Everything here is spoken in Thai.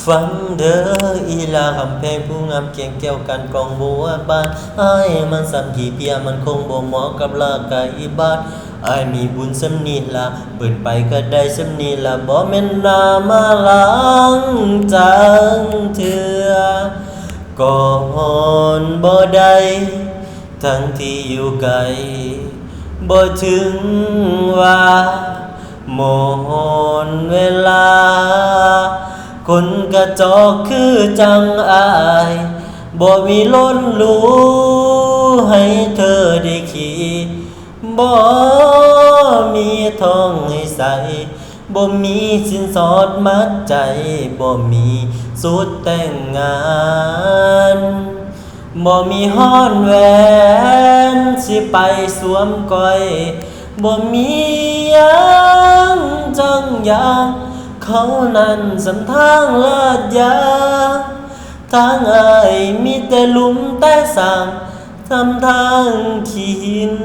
ฟังเด้ออีลาคำเพลงผู้งามเก่งเกี่ยวกันกองบัวบานอ้ายมันสัมผีเพียมันคงบ่เหมาะกับร่างกายบาดอ้ายมีบุญสำนีละเปิดไปก็ได้สำนีละบ่แม่นนามาล้างจังเถื่อก่อนบ่ได้ทั้งที่อยู่ไกลบ่ถึงว่าหมดเวลาคนกระจอกคือจังอายบ่มีล้นรู้ให้เธอได้ขี่บ่มีทองให้ใส่บ่มีสินสอดมัดใจบ่มีสุดแต่งงานบ่มีฮ้อนแหวนสิไปสวมก้อยบ่มีหยังจังอย่างเขานั้นสันทางลาดยางทางอ้ายมีแต่หลุมแต่สร้างทำทางขี้หิน